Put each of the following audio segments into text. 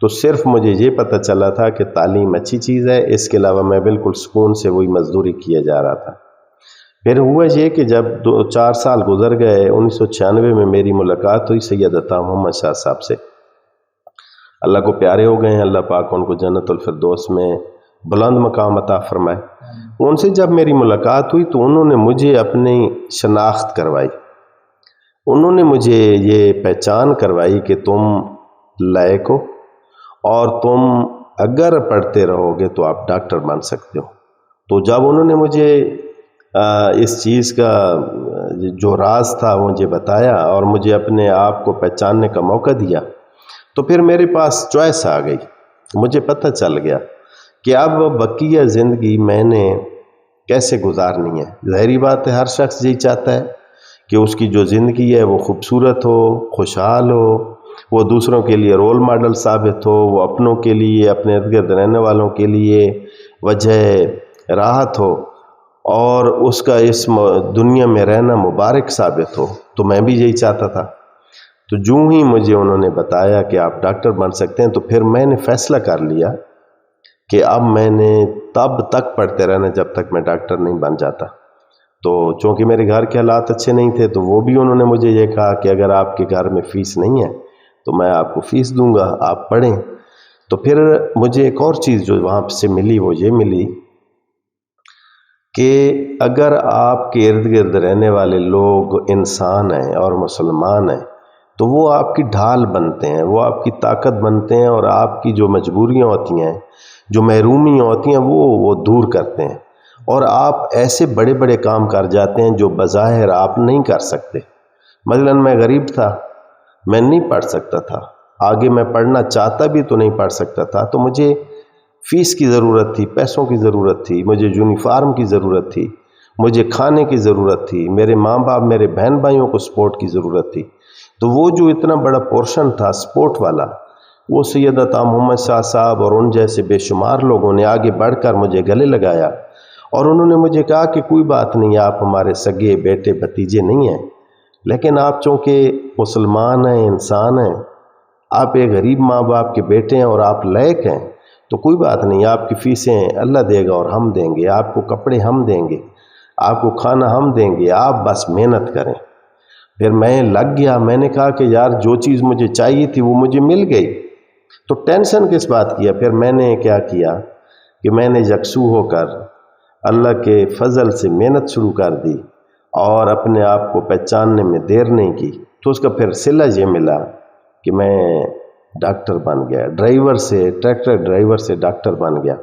تو صرف مجھے یہ پتہ چلا تھا کہ تعلیم اچھی چیز ہے، اس کے علاوہ میں بالکل سکون سے وہی مزدوری کیا جا رہا تھا۔ پھر ہوا یہ کہ جب 4 سال گزر گئے، 1996 میں میری ملاقات ہوئی سید عطا محمد شاہ صاحب سے۔ اللہ کو پیارے ہو گئے ہیں، اللہ پاک ان کو جنت الفردوس میں بلند مقام عطا فرمائے۔ ان سے جب میری ملاقات ہوئی تو انہوں نے مجھے اپنی شناخت کروائی، انہوں نے مجھے یہ پہچان کروائی کہ تم لائق ہو اور تم اگر پڑھتے رہو گے تو آپ ڈاکٹر بن سکتے ہو۔ تو جب انہوں نے مجھے اس چیز کا جو راز تھا وہ مجھے بتایا اور مجھے اپنے آپ کو پہچاننے کا موقع دیا، تو پھر میرے پاس چوائس آ گئی، مجھے پتہ چل گیا کہ اب بقیہ زندگی میں نے کیسے گزارنی ہے۔ ظاہری بات ہے، ہر شخص یہی چاہتا ہے کہ اس کی جو زندگی ہے وہ خوبصورت ہو، خوشحال ہو، وہ دوسروں کے لیے رول ماڈل ثابت ہو، وہ اپنوں کے لیے، اپنے ارد گرد رہنے والوں کے لیے وجہ راحت ہو اور اس کا اس دنیا میں رہنا مبارک ثابت ہو۔ تو میں بھی یہی چاہتا تھا۔ تو جو ہی مجھے انہوں نے بتایا کہ آپ ڈاکٹر بن سکتے ہیں، تو پھر میں نے فیصلہ کر لیا کہ اب میں نے تب تک پڑھتے رہنا جب تک میں ڈاکٹر نہیں بن جاتا۔ تو چونکہ میرے گھر کے حالات اچھے نہیں تھے، تو وہ بھی انہوں نے مجھے یہ کہا کہ اگر آپ کے گھر میں فیس نہیں ہے تو میں آپ کو فیس دوں گا، آپ پڑھیں۔ تو پھر مجھے ایک اور چیز جو وہاں سے ملی وہ یہ ملی کہ اگر آپ کے ارد گرد رہنے والے لوگ انسان ہیں اور مسلمان ہیں تو وہ آپ کی ڈھال بنتے ہیں، وہ آپ کی طاقت بنتے ہیں، اور آپ کی جو مجبوریاں ہوتی ہیں، جو محرومیاں ہوتی ہیں، وہ دور کرتے ہیں، اور آپ ایسے بڑے بڑے کام کر جاتے ہیں جو بظاہر آپ نہیں کر سکتے۔ مثلا میں غریب تھا، میں نہیں پڑھ سکتا تھا، آگے میں پڑھنا چاہتا بھی تو نہیں پڑھ سکتا تھا، تو مجھے فیس کی ضرورت تھی، پیسوں کی ضرورت تھی، مجھے یونیفارم کی ضرورت تھی، مجھے کھانے کی ضرورت تھی، میرے ماں باپ، میرے بہن بھائیوں کو سپورٹ کی ضرورت تھی۔ تو وہ جو اتنا بڑا پورشن تھا سپورٹ والا، وہ سید عطا محمد شاہ صاحب اور ان جیسے بے شمار لوگوں نے آگے بڑھ کر مجھے گلے لگایا، اور انہوں نے مجھے کہا کہ کوئی بات نہیں، آپ ہمارے سگے بیٹے بھتیجے نہیں ہیں، لیکن آپ چونکہ مسلمان ہیں، انسان ہیں، آپ ایک غریب ماں باپ کے بیٹے ہیں اور آپ لائق ہیں، تو کوئی بات نہیں، آپ کی فیسیں اللہ دے گا اور ہم دیں گے، آپ کو کپڑے ہم دیں گے، آپ کو کھانا ہم دیں گے، آپ بس محنت کریں۔ پھر میں لگ گیا، میں نے کہا کہ یار جو چیز مجھے چاہیے تھی وہ مجھے مل گئی، تو ٹینشن کس بات کی ہے۔ پھر میں نے کیا کیا کہ میں نے یکسو ہو کر اللہ کے فضل سے محنت شروع کر دی اور اپنے آپ کو پہچاننے میں دیر نہیں کی، تو اس کا پھر صلہ یہ ملا کہ میں ڈاکٹر بن گیا، ڈرائیور سے، ٹریکٹر ڈرائیور سے ڈاکٹر بن گیا۔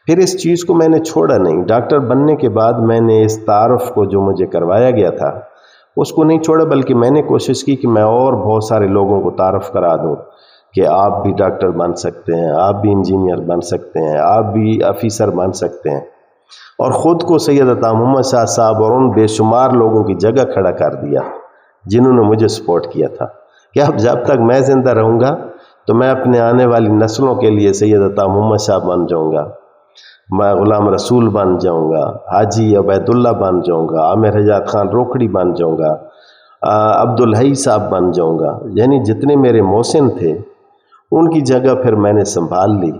پھر اس چیز کو میں نے چھوڑا نہیں، ڈاکٹر بننے کے بعد میں نے اس تعارف کو جو مجھے کروایا گیا تھا اس کو نہیں چھوڑا، بلکہ میں نے کوشش کی کہ میں اور بہت سارے لوگوں کو تعارف کرا دوں کہ آپ بھی ڈاکٹر بن سکتے ہیں، آپ بھی انجینئر بن سکتے ہیں، آپ بھی آفیسر بن سکتے ہیں، اور خود کو سید عطا محمد شاہ صاحب اور ان بے شمار لوگوں کی جگہ کھڑا کر دیا جنہوں نے مجھے سپورٹ کیا تھا کہ اب جب تک میں زندہ رہوں گا تو میں اپنے آنے والی نسلوں کے لیے سید عطا محمد شاہ بن جاؤں گا، میں غلام رسول بن جاؤں گا، حاجی عبید اللہ بن جاؤں گا، عامر حجات خان روکھڑی بن جاؤں گا، عبدالحی صاحب بن جاؤں گا۔ یعنی جتنے میرے محسن تھے ان کی جگہ پھر میں نے سنبھال لی،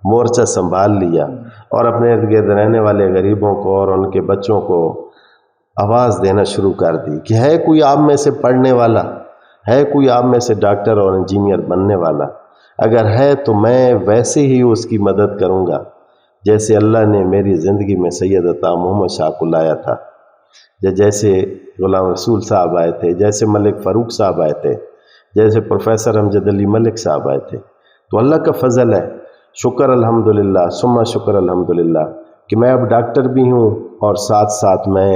مورچہ سنبھال لیا، اور اپنے ارد گرد رہنے والے غریبوں کو اور ان کے بچوں کو آواز دینا شروع کر دی کہ ہے کوئی آپ میں سے پڑھنے والا، ہے کوئی آپ میں سے ڈاکٹر اور انجینئر بننے والا، اگر ہے تو میں ویسے ہی اس کی مدد کروں گا جیسے اللہ نے میری زندگی میں سید عطا محمد شاہ کو لایا تھا، جیسے غلام رسول صاحب آئے تھے، جیسے ملک فاروق صاحب آئے تھے، جیسے پروفیسر امجد علی ملک صاحب آئے تھے۔ تو اللہ کا فضل ہے، شکر الحمدللہ ثم شکر الحمدللہ کہ میں اب ڈاکٹر بھی ہوں اور ساتھ ساتھ میں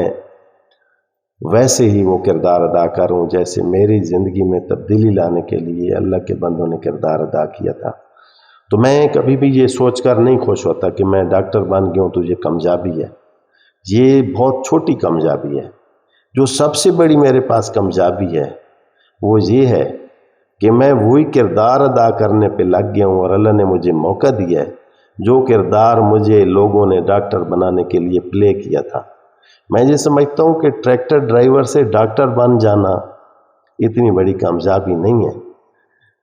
ویسے ہی وہ کردار ادا کروں جیسے میری زندگی میں تبدیلی لانے کے لیے اللہ کے بندوں نے کردار ادا کیا تھا۔ تو میں کبھی بھی یہ سوچ کر نہیں خوش ہوتا کہ میں ڈاکٹر بن گیا ہوں تو یہ کامیابی ہے، یہ بہت چھوٹی کامیابی ہے۔ جو سب سے بڑی میرے پاس کامیابی ہے وہ یہ ہے کہ میں وہی کردار ادا کرنے پہ لگ گیا ہوں اور اللہ نے مجھے موقع دیا ہے جو کردار مجھے لوگوں نے ڈاکٹر بنانے کے لیے پلے کیا تھا۔ میں یہ سمجھتا ہوں کہ ٹریکٹر ڈرائیور سے ڈاکٹر بن جانا اتنی بڑی کامیابی نہیں ہے،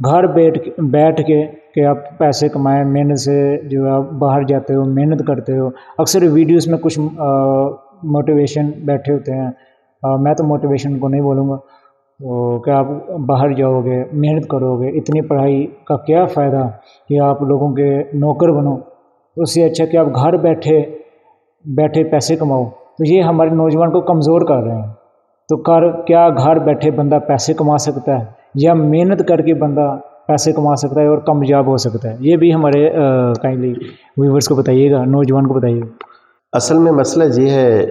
گھر بیٹھ کے کہ آپ پیسے کمائیں محنت سے، جو آپ باہر جاتے ہو محنت کرتے ہو. اکثر ویڈیوز میں کچھ موٹیویشن بیٹھے ہوتے ہیں، میں تو موٹیویشن کو نہیں بولوں گا، کہ آپ باہر جاؤ گے محنت کرو گے، اتنی پڑھائی کا کیا فائدہ کہ آپ لوگوں کے نوکر بنو، اس سے اچھا کہ آپ گھر بیٹھے پیسے کماؤ. تو یہ ہمارے نوجوان کو کمزور کر رہے ہیں. تو کیا گھر بیٹھے بندہ پیسے کما سکتا ہے، یا محنت کر کے بندہ پیسے کما سکتا ہے اور کامیاب ہو سکتا ہے؟ یہ بھی ہمارے کائنڈلی ویورز کو بتائیے گا، نوجوان کو بتائیے گا. اصل میں مسئلہ یہ ہے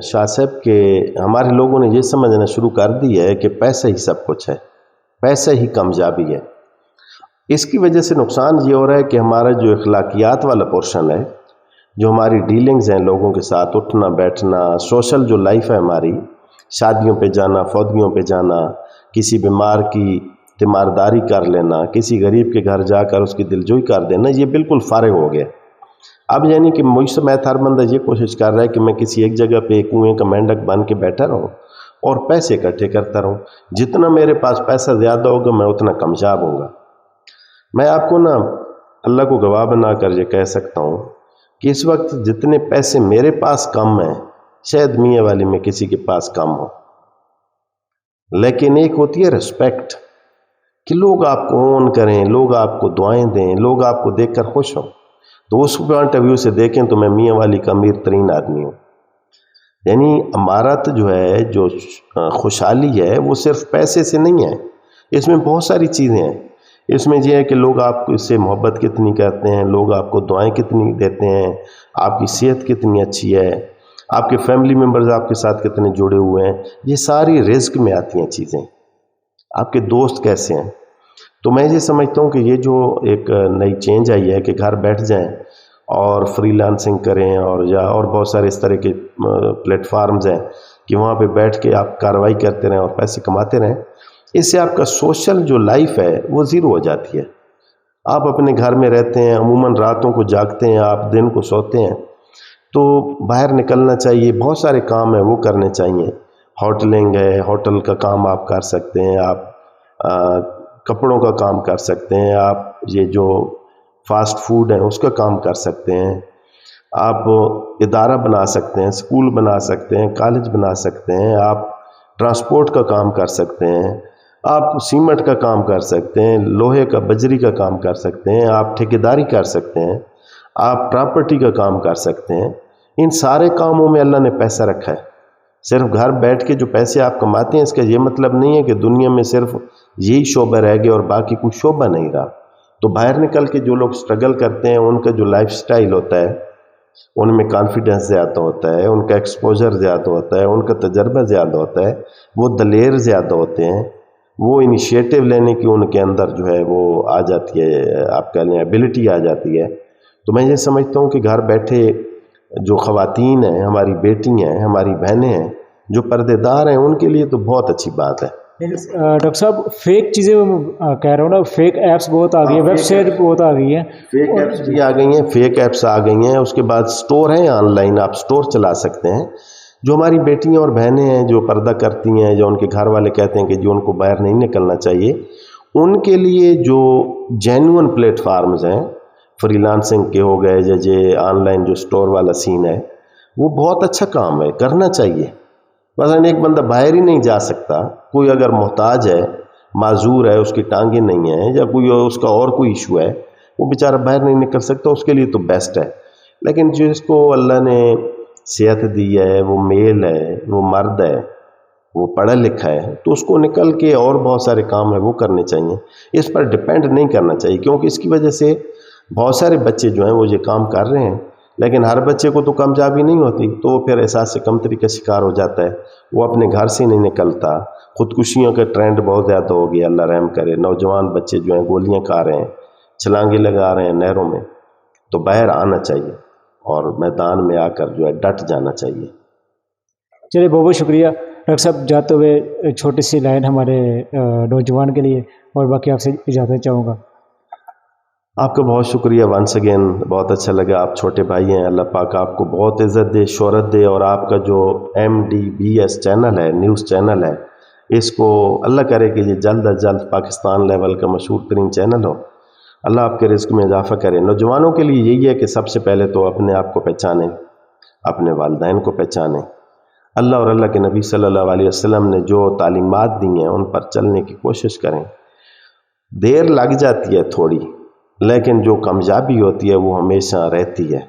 شاہ صاحب کہ ہمارے لوگوں نے یہ سمجھنا شروع کر دی ہے کہ پیسہ ہی سب کچھ ہے، پیسہ ہی کامیابی ہے. اس کی وجہ سے نقصان یہ ہو رہا ہے کہ ہمارا جو اخلاقیات والا پورشن ہے، جو ہماری ڈیلنگز ہیں لوگوں کے ساتھ، اٹھنا بیٹھنا، سوشل جو لائف ہے ہماری، شادیوں پہ جانا، فوتگیوں پہ جانا، کسی بیمار کی تیمارداری کر لینا، کسی غریب کے گھر جا کر اس کی دلجوئی کر دینا، یہ بالکل فارغ ہو گیا. اب یعنی کہ مجھ سے میں ہر بندہ یہ کوشش کر رہا ہے کہ میں کسی ایک جگہ پہ کنویں کا مینڈک بن کے بیٹھا رہوں اور پیسے اکٹھے کرتا رہوں. جتنا میرے پاس پیسہ زیادہ ہوگا میں اتنا کامیاب ہوں گا. میں آپ کو اللہ کو گواہ بنا کر یہ کہہ سکتا ہوں کہ اس وقت جتنے پیسے میرے پاس کم ہیں، شاید میاں والی میں کسی کے پاس کم ہو، لیکن ایک ہوتی ہے رسپیکٹ، کہ لوگ آپ کو اون کریں، لوگ آپ کو دعائیں دیں، لوگ آپ کو دیکھ کر خوش ہوں. تو اس پوائنٹ آف ویو سے دیکھیں تو میں میاں والی کا امیر ترین آدمی ہوں. یعنی امارت جو ہے، جو خوشحالی ہے، وہ صرف پیسے سے نہیں ہے، اس میں بہت ساری چیزیں ہیں. اس میں یہ ہے کہ لوگ آپ کو اس سے محبت کتنی کرتے ہیں، لوگ آپ کو دعائیں کتنی دیتے ہیں، آپ کی صحت کتنی اچھی ہے، آپ کے فیملی ممبرز آپ کے ساتھ کتنے جڑے ہوئے ہیں. یہ ساری رزق میں آتی ہیں چیزیں. آپ کے دوست کیسے ہیں. تو میں یہ سمجھتا ہوں کہ یہ جو ایک نئی چینج آئی ہے کہ گھر بیٹھ جائیں اور فری لانسنگ کریں، اور بہت سارے اس طرح کے پلیٹ فارمز ہیں کہ وہاں پہ بیٹھ کے آپ کارروائی کرتے رہیں اور پیسے کماتے رہیں. اس سے آپ کا سوشل جو لائف ہے وہ زیرو ہو جاتی ہے. آپ اپنے گھر میں رہتے ہیں، عموماً راتوں کو جاگتے ہیں، آپ دن کو سوتے ہیں. تو باہر نکلنا چاہیے، بہت سارے کام ہیں وہ کرنے چاہیے. ہوٹلنگ ہے، ہوٹل کا کام آپ کر سکتے ہیں، آپ کپڑوں کا کام کر سکتے ہیں، آپ یہ جو فاسٹ فوڈ ہیں اس کا کام کر سکتے ہیں، آپ ادارہ بنا سکتے ہیں، اسکول بنا سکتے ہیں، کالج بنا سکتے ہیں، آپ ٹرانسپورٹ کا کام کر سکتے ہیں، آپ سیمنٹ کا کام کر سکتے ہیں، لوہے کا بجری کا کام کر سکتے ہیں، آپ ٹھیکیداری کر سکتے ہیں، آپ پراپرٹی کا کام کر سکتے ہیں. ان سارے کاموں میں اللہ نے پیسہ رکھا ہے. صرف گھر بیٹھ کے جو پیسے آپ کماتے ہیں اس کا یہ مطلب نہیں ہے کہ دنیا میں صرف یہی شعبہ رہ گیا اور باقی کوئی شعبہ نہیں رہا. تو باہر نکل کے جو لوگ سٹرگل کرتے ہیں ان کا جو لائف سٹائل ہوتا ہے، ان میں کانفیڈنس زیادہ ہوتا ہے، ان کا ایکسپوجر زیادہ ہوتا ہے، ان کا تجربہ زیادہ ہوتا ہے، وہ دلیر زیادہ ہوتے ہیں، وہ انیشیٹو لینے کی ان کے اندر جو ہے وہ آ جاتی ہے، آپ کہہ لیں ایبلٹی آ جاتی ہے. تو میں یہ سمجھتا ہوں کہ گھر بیٹھے جو خواتین ہیں، ہماری بیٹی ہیں، ہماری بہنیں ہیں، جو پردے دار ہیں، ان کے لیے تو بہت اچھی بات ہے. ڈاکٹر صاحب فیک چیزیں کہہ رہا ہوں نا، فیک ایپس بہت آ گئی ہیں، ویب سائٹ بہت آ گئی ہیں، فیک ایپس بھی آ گئی ہیں، فیک ایپس آ گئی ہیں. اس کے بعد سٹور ہیں آن لائن، آپ سٹور چلا سکتے ہیں. جو ہماری بیٹیاں اور بہنیں ہیں جو پردہ کرتی ہیں، جو ان کے گھر والے کہتے ہیں کہ جو ان کو باہر نہیں نکلنا چاہیے، ان کے لیے جو جینوئن پلیٹ فارمز ہیں، فری لانسنگ کے ہو گئے، جیسے آن لائن جو سٹور والا سین ہے، وہ بہت اچھا کام ہے، کرنا چاہیے. مثلا ایک بندہ باہر ہی نہیں جا سکتا، کوئی اگر محتاج ہے، معذور ہے، اس کی ٹانگیں نہیں ہیں، یا کوئی اس کا اور کوئی ایشو ہے، وہ بیچارہ باہر نہیں نکل سکتا، اس کے لیے تو بیسٹ ہے. لیکن جس کو اللہ نے صحت دی ہے، وہ میل ہے، وہ مرد ہے، وہ پڑھا لکھا ہے، تو اس کو نکل کے اور بہت سارے کام ہیں وہ کرنے چاہیے. اس پر ڈپینڈ نہیں کرنا چاہیے، کیونکہ اس کی وجہ سے بہت سارے بچے جو ہیں وہ یہ کام کر رہے ہیں، لیکن ہر بچے کو تو کامیابی نہیں ہوتی، تو وہ پھر احساس کمتری کا شکار ہو جاتا ہے، وہ اپنے گھر سے نہیں نکلتا. خودکشیوں کا ٹرینڈ بہت زیادہ ہو گیا، اللہ رحم کرے. نوجوان بچے جو ہیں گولیاں کھا رہے ہیں، چھلانگیں لگا رہے ہیں نہروں میں. تو باہر آنا چاہیے اور میدان میں آ کر جو ہے ڈٹ جانا چاہیے. چلیے بہت بہت شکریہ ڈاکٹر صاحب. جاتے ہوئے چھوٹی سی لائن ہمارے نوجوان کے لیے، اور باقی آپ سے اجازت چاہوں گا. آپ کا بہت شکریہ ونس اگین، بہت اچھا لگا. آپ چھوٹے بھائی ہیں، اللہ پاک آپ کو بہت عزت دے، شہرت دے، اور آپ کا جو MDBS چینل ہے، نیوز چینل ہے، اس کو اللہ کرے کہ یہ جلد از جلد پاکستان لیول کا مشہور ترین چینل ہو. اللہ آپ کے رزق میں اضافہ کرے. نوجوانوں کے لیے یہی ہے کہ سب سے پہلے تو اپنے آپ کو پہچانیں، اپنے والدین کو پہچانیں. اللہ اور اللہ کے نبی صلی اللہ علیہ وسلم نے جو تعلیمات دی ہیں ان پر چلنے کی کوشش کریں. دیر لگ جاتی ہے تھوڑی، لیکن جو کامیابی ہوتی ہے وہ ہمیشہ رہتی ہے.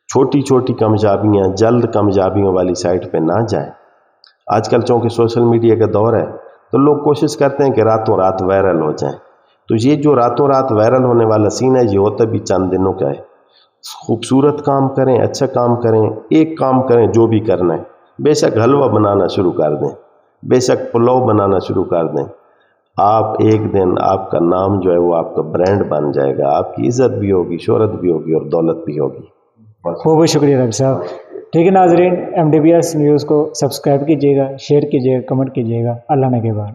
چھوٹی چھوٹی کامیابیاں جلد کامیابیوں والی سائٹ پہ نہ جائیں. آج کل چونکہ سوشل میڈیا کا دور ہے تو لوگ کوشش کرتے ہیں کہ راتوں رات وائرل ہو جائیں. تو یہ جو راتوں رات وائرل ہونے والا سین ہے یہ ہوتا بھی چند دنوں کا ہے. خوبصورت کام کریں، اچھا کام کریں، ایک کام کریں جو بھی کرنا ہے. بے شک حلوہ بنانا شروع کر دیں، بے شک پلاؤ بنانا شروع کر دیں. آپ ایک دن آپ کا نام جو ہے وہ آپ کا برانڈ بن جائے گا. آپ کی عزت بھی ہوگی، شہرت بھی ہوگی اور دولت بھی ہوگی. بہت بہت شکریہ ڈاکٹر صاحب. ٹھیک ہے ناظرین، MDBS نیوز کو سبسکرائب کیجیے گا، شیئر کیجیے گا، کمنٹ کیجیے گا. اللہ نے کے بعد